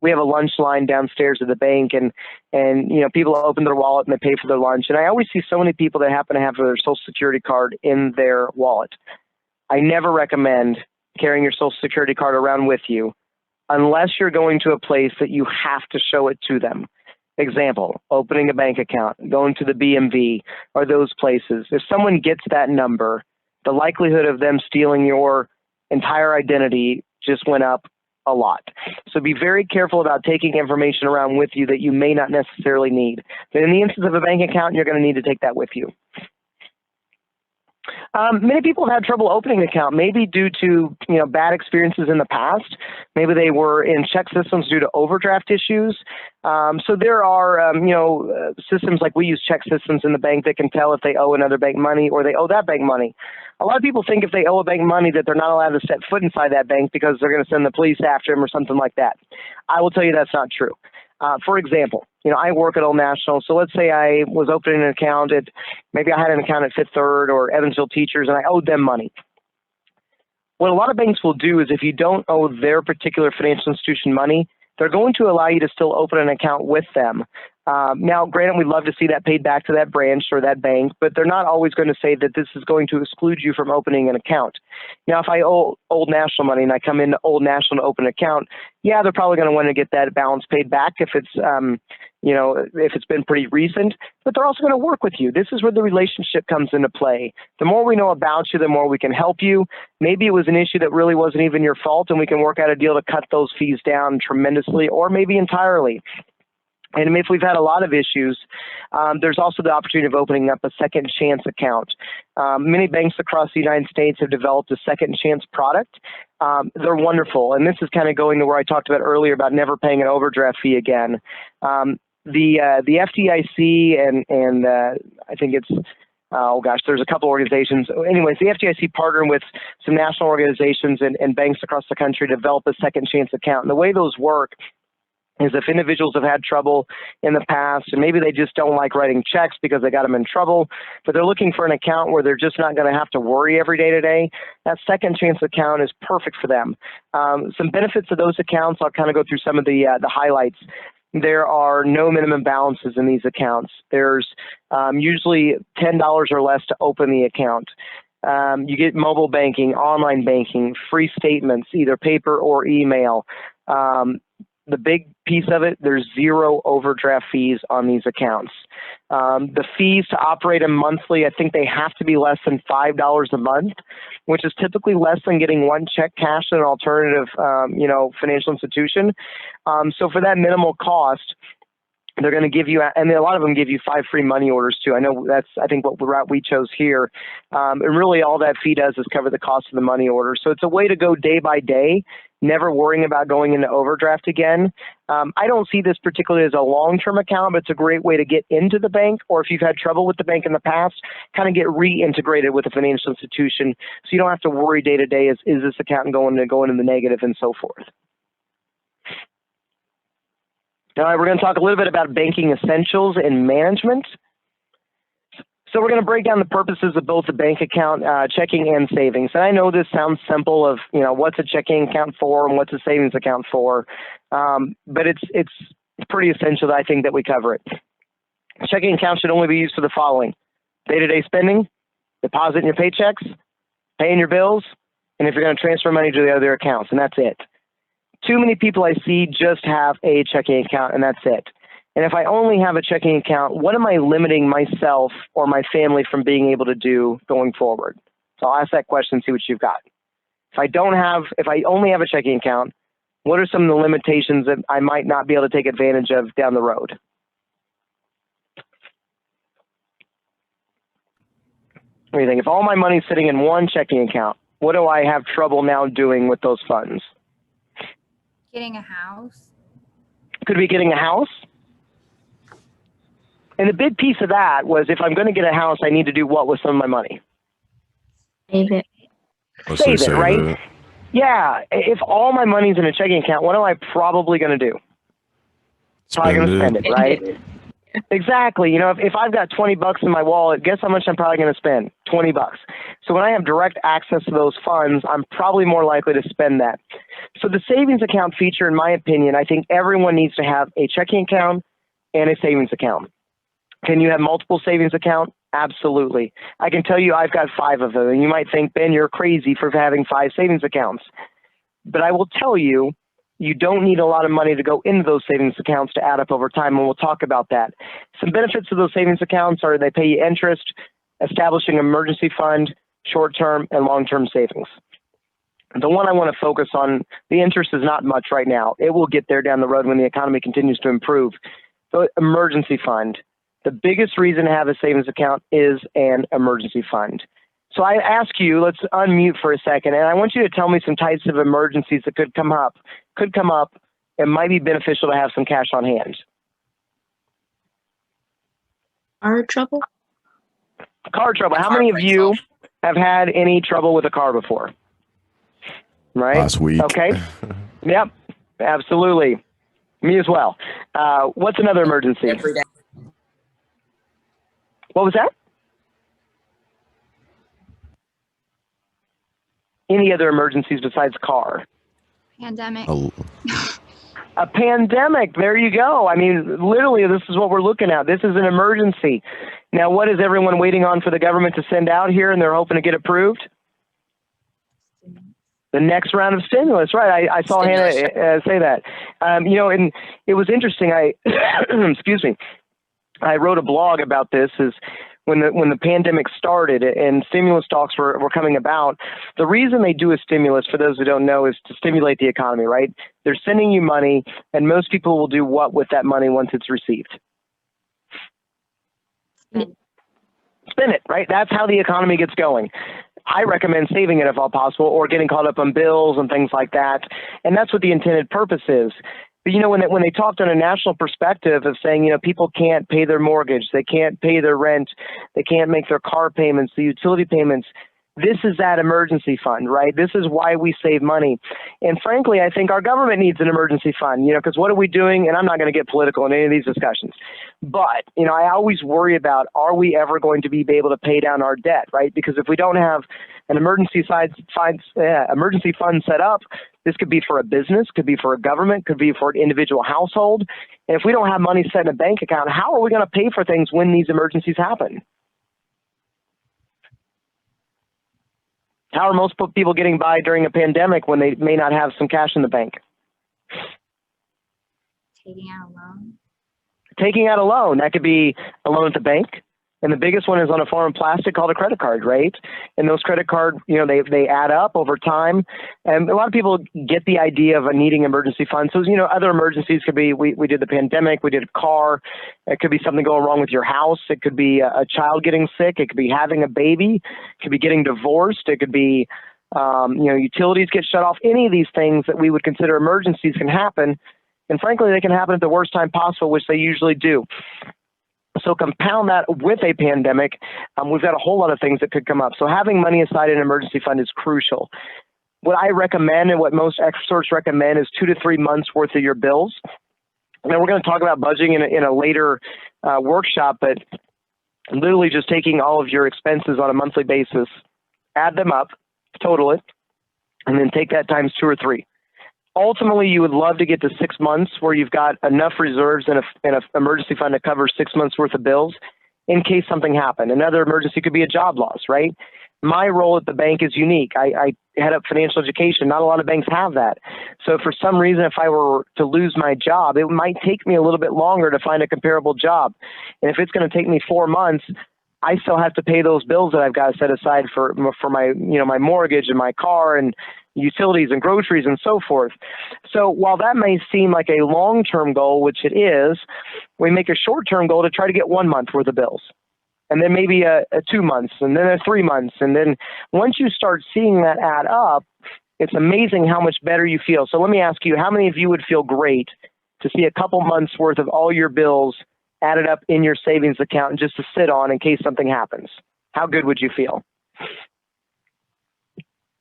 we have a lunch line downstairs at the bank, and people open their wallet and they pay for their lunch. And I always see so many people that happen to have their Social Security card in their wallet. I never recommend carrying your Social Security card around with you unless you're going to a place that you have to show it to them. Example, opening a bank account, going to the BMV or those places. If someone gets that number, the likelihood of them stealing your entire identity just went up a lot. So be very careful about taking information around with you that you may not necessarily need. But in the instance of a bank account, you're going to need to take that with you. Many people have had trouble opening an account, maybe due to bad experiences in the past. Maybe they were in check systems due to overdraft issues. So there are systems like we use check systems in the bank that can tell if they owe another bank money or they owe that bank money. A lot of people think if they owe a bank money that they're not allowed to set foot inside that bank because they're going to send the police after them or something like that. I will tell you that's not true. For example, I work at Old National, so let's say I was opening an account maybe I had an account at Fifth Third or Evansville Teachers, and I owed them money. What a lot of banks will do is if you don't owe their particular financial institution money, they're going to allow you to still open an account with them. Now, granted, we'd love to see that paid back to that branch or that bank, but they're not always going to say that this is going to exclude you from opening an account. Now, if I owe Old National money and I come into Old National to open an account, yeah, they're probably going to want to get that balance paid back if it's, if it's been pretty recent, but they're also going to work with you. This is where the relationship comes into play. The more we know about you, the more we can help you. Maybe it was an issue that really wasn't even your fault, and we can work out a deal to cut those fees down tremendously or maybe entirely. And if we've had a lot of issues, there's also the opportunity of opening up a second chance account. Many banks across the United States have developed a second chance product. They're wonderful. And this is kind of going to where I talked about earlier about never paying an overdraft fee again. The FDIC and I think it's, there's a couple organizations. Anyways, the FDIC partnered with some national organizations and banks across the country to develop a second chance account. And the way those work is if individuals have had trouble in the past and maybe they just don't like writing checks because they got them in trouble, but they're looking for an account where they're just not going to have to worry every day to day, that second chance account is perfect for them. Some benefits of those accounts, I'll kind of go through some of the highlights. There are no minimum balances in these accounts. There's usually $10 or less to open the account. You get mobile banking, online banking, free statements, either paper or email. The big piece of it, there's zero overdraft fees on these accounts. The fees to operate them monthly, I think they have to be less than $5 a month, which is typically less than getting one check cashed at an alternative, financial institution. So for that minimal cost, they're going to give you, and a lot of them give you 5 free money orders too. I know that's, I think, what route we chose here. And really all that fee does is cover the cost of the money order. So it's a way to go day by day, never worrying about going into overdraft again. I don't see this particularly as a long-term account, but it's a great way to get into the bank, or if you've had trouble with the bank in the past, kind of get reintegrated with a financial institution so you don't have to worry day to day, is this account going in the negative and so forth. All right, we're going to talk a little bit about banking essentials and management. So we're going to break down the purposes of both the bank account, checking and savings. And I know this sounds simple of, what's a checking account for and what's a savings account for, but it's pretty essential that I think that we cover it. A checking account should only be used for the following: day-to-day spending, depositing your paychecks, paying your bills, and if you're going to transfer money to the other accounts, and that's it. Too many people I see just have a checking account, and that's it. And if I only have a checking account, what am I limiting myself or my family from being able to do going forward? So I'll ask that question and see what you've got. If I only have a checking account, what are some of the limitations that I might not be able to take advantage of down the road? What do you think? If all my money's sitting in one checking account, what do I have trouble now doing with those funds? Getting a house. Could be getting a house. And the big piece of that was, if I'm going to get a house, I need to do what with some of my money? Save it. Save it, right? Yeah. If all my money's in a checking account, what am I probably going to do? Probably going to spend it, right? Exactly. You know, if I've got $20 in my wallet, guess how much I'm probably going to spend? $20. So when I have direct access to those funds, I'm probably more likely to spend that. So the savings account feature, in my opinion, I think everyone needs to have a checking account and a savings account. Can you have multiple savings accounts? Absolutely. I can tell you I've got 5 of them. And you might think, Ben, you're crazy for having 5 savings accounts. But I will tell you, you don't need a lot of money to go into those savings accounts to add up over time, and we'll talk about that. Some benefits of those savings accounts are they pay you interest, establishing an emergency fund, short-term and long-term savings. The one I want to focus on, the interest is not much right now. It will get there down the road when the economy continues to improve. So emergency fund. The biggest reason to have a savings account is an emergency fund. So I ask you, let's unmute for a second, and I want you to tell me some types of emergencies that could come up. It might be beneficial to have some cash on hand. Car trouble? Car trouble. How many of you have had any trouble with a car before? Right? Last week. Okay. Yep, absolutely. Me as well. What's another emergency? Every day. What was that? Any other emergencies besides car? Pandemic. A pandemic. There you go. I mean, literally, this is what we're looking at. This is an emergency. Now, what is everyone waiting on for the government to send out here, and they're hoping to get approved? The next round of stimulus, right? I saw Hannah say that. You know, and it was interesting. Excuse me. I wrote a blog about this. Is when the pandemic started and stimulus talks were coming about, the reason they do a stimulus, for those who don't know, is to stimulate the economy, right? They're sending you money, and most people will do what with that money once it's received? Spend it, right? That's how the economy gets going. I recommend saving it if all possible, or getting caught up on bills and things like that. And that's what the intended purpose is. But, you know, when they talked on a national perspective of saying, you know, people can't pay their mortgage, they can't pay their rent, they can't make their car payments, the utility payments, this is that emergency fund, right? This is why we save money. And frankly, I think our government needs an emergency fund, you know, because what are we doing? And I'm not going to get political in any of these discussions. But, you know, I always worry about, are we ever going to be able to pay down our debt, right? Because if we don't have an emergency fund set up, this could be for a business, could be for a government, could be for an individual household. And if we don't have money set in a bank account, how are we going to pay for things when these emergencies happen? How are most people getting by during a pandemic when they may not have some cash in the bank? Taking out a loan. Taking out a loan. That could be a loan at the bank. And the biggest one is on a form of plastic called a credit card, right? And those credit cards, you know, they add up over time. And a lot of people get the idea of needing emergency funds. So, you know, other emergencies could be, we did the pandemic, we did a car. It could be something going wrong with your house. It could be a child getting sick. It could be having a baby. It could be getting divorced. It could be, you know, utilities get shut off. Any of these things that we would consider emergencies can happen. And frankly, they can happen at the worst time possible, which they usually do. So compound that with a pandemic, we've got a whole lot of things that could come up. So having money aside in an emergency fund is crucial. What I recommend and what most experts recommend is 2 to 3 months worth of your bills. Now we're going to talk about budgeting in a later workshop, but literally just taking all of your expenses on a monthly basis, add them up, total it, and then take that times 2 or 3. Ultimately, you would love to get to 6 months where you've got enough reserves in an emergency fund to cover 6 months worth of bills in case something happened. Another emergency could be a job loss, right? My role at the bank is unique. I head up financial education. Not a lot of banks have that. So for some reason, if I were to lose my job, it might take me a little bit longer to find a comparable job. And if it's going to take me 4 months, I still have to pay those bills that I've got set aside for my, you know, my mortgage and my car and utilities and groceries and so forth. So while that may seem like a long-term goal, which it is, we make a short-term goal to try to get 1 month worth of bills, and then maybe a 2 months, and then a 3 months. And then once you start seeing that add up, it's amazing how much better you feel. So let me ask you, how many of you would feel great to see a couple months worth of all your bills added up in your savings account and just to sit on in case something happens? How good would you feel?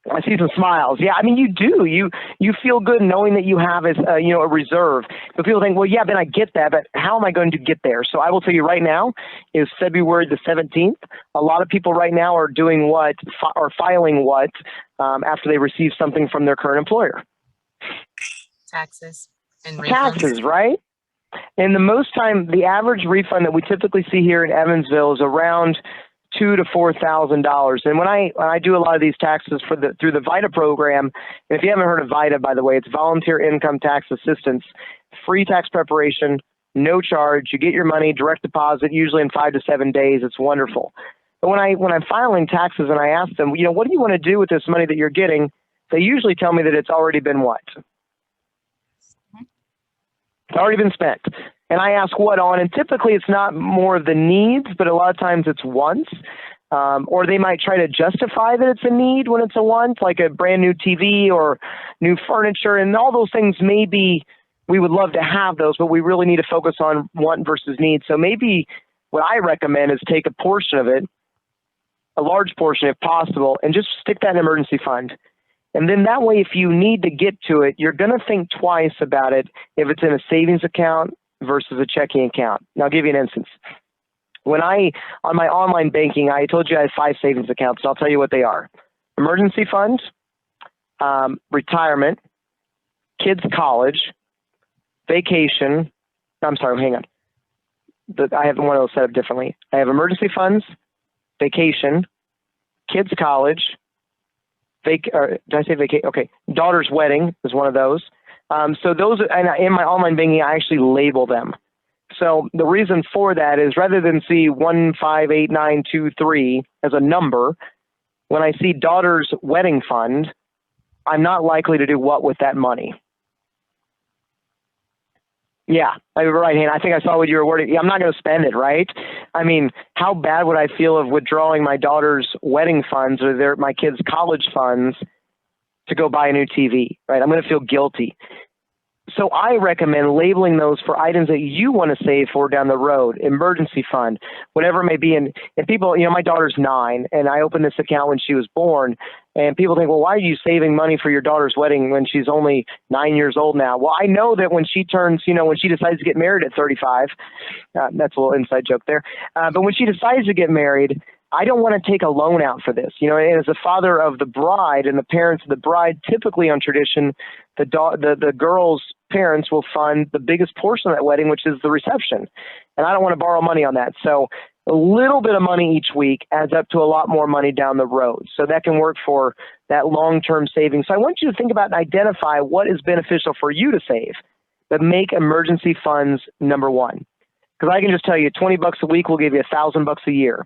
I see some smiles. Yeah, I mean, you do. You feel good knowing that you have a reserve. But people think, well, yeah, then I get that, but how am I going to get there? So I will tell you right now is February the 17th. A lot of people right now are doing what or filing what after they receive something from their current employer. Taxes and refunds. Taxes, right? And the average refund that we typically see here in Evansville is around $2,000 to $4,000. And when I do a lot of these taxes through the VITA program, and if you haven't heard of VITA, by the way, it's Volunteer Income Tax Assistance, free tax preparation, no charge. You get your money direct deposit, usually in 5 to 7 days. It's wonderful. But when I'm filing taxes and I ask them, what do you want to do with this money that you're getting? They usually tell me that it's already been what? It's already been spent. And I ask what on, and typically it's not more of the needs, but a lot of times it's wants. Or they might try to justify that it's a need when it's a want, like a brand new TV or new furniture, and all those things maybe we would love to have those, but we really need to focus on want versus need. So maybe what I recommend is take a portion of it, a large portion if possible, and just stick that in an emergency fund. And then that way, if you need to get to it, you're going to think twice about it if it's in a savings account versus a checking account. And I'll give you an instance. On my online banking, I told you I have 5 savings accounts, and I'll tell you what they are. Emergency fund, retirement, kids' college, vacation. I'm sorry, hang on. I have one of those set up differently. I have emergency funds, vacation, kids' college, did I say vacation? Okay, daughter's wedding is one of those. So those, and in my online banking, I actually label them. So the reason for that is rather than see 158923 as a number, when I see daughter's wedding fund, I'm not likely to do what with that money. Yeah, right, Hannah. I think I saw what you were wording. I'm not going to spend it, right? I mean, how bad would I feel of withdrawing my daughter's wedding funds or my kids' college funds to go buy a new TV, right? I'm going to feel guilty. So I recommend labeling those for items that you want to save for down the road, emergency fund, whatever it may be. And people, my daughter's 9, and I opened this account when she was born. And people think, well, why are you saving money for your daughter's wedding when she's only 9 years old now? Well, I know that when she turns, when she decides to get married at 35, that's a little inside joke there. But when she decides to get married, I don't want to take a loan out for this. And as the father of the bride and the parents of the bride, typically on tradition, the girl's parents will fund the biggest portion of that wedding, which is the reception. And I don't want to borrow money on that. So a little bit of money each week adds up to a lot more money down the road. So that can work for that long-term savings. So I want you to think about and identify what is beneficial for you to save, but make emergency funds number one. Because I can just tell you, $20 a week will give you $1,000 a year.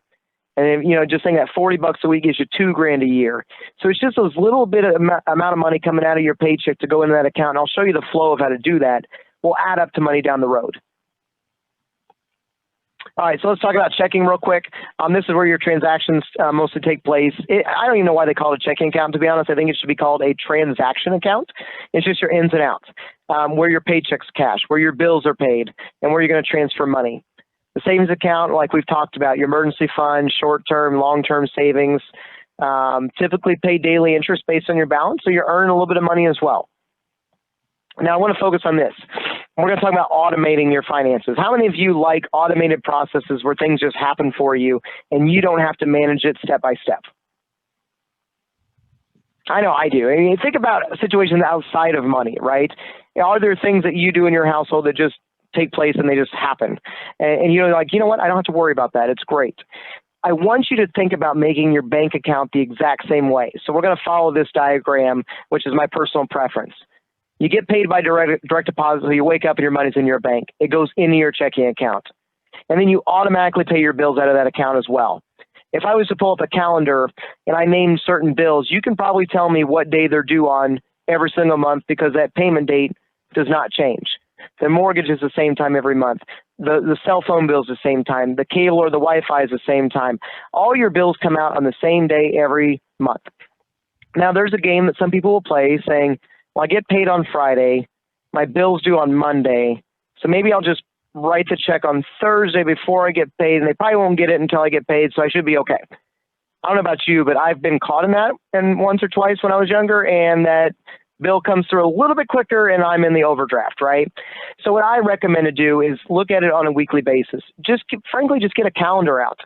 And just saying that $40 a week gives you $2,000 a year. So it's just those little bit of amount of money coming out of your paycheck to go into that account. And I'll show you the flow of how to do that. Will add up to money down the road. All right, so let's talk about checking real quick. This is where your transactions mostly take place. I don't even know why they call it a checking account, to be honest. I think it should be called a transaction account. It's just your ins and outs, where your paychecks cash, where your bills are paid, and where you're going to transfer money. The savings account, like we've talked about, your emergency fund, short-term, long-term savings, typically pay daily interest based on your balance, so you're earning a little bit of money as well. Now, I want to focus on this. We're going to talk about automating your finances. How many of you like automated processes where things just happen for you and you don't have to manage it step by step? I know I do. I mean, think about situations outside of money, right? Are there things that you do in your household that just take place and they just happen? And you're like, you know what? I don't have to worry about that. It's great. I want you to think about making your bank account the exact same way. So we're going to follow this diagram, which is my personal preference. You get paid by direct deposit, so you wake up and your money's in your bank. It goes into your checking account. And then you automatically pay your bills out of that account as well. If I was to pull up a calendar and I name certain bills, you can probably tell me what day they're due on every single month because that payment date does not change. The mortgage is the same time every month. The cell phone bill is the same time. The cable or the Wi-Fi is the same time. All your bills come out on the same day every month. Now, there's a game that some people will play saying, well, I get paid on Friday, my bill's due on Monday, so maybe I'll just write the check on Thursday before I get paid, and they probably won't get it until I get paid, so I should be okay. I don't know about you, but I've been caught in that and once or twice when I was younger, and that bill comes through a little bit quicker and I'm in the overdraft, right? So what I recommend to do is look at it on a weekly basis. Frankly, just get a calendar out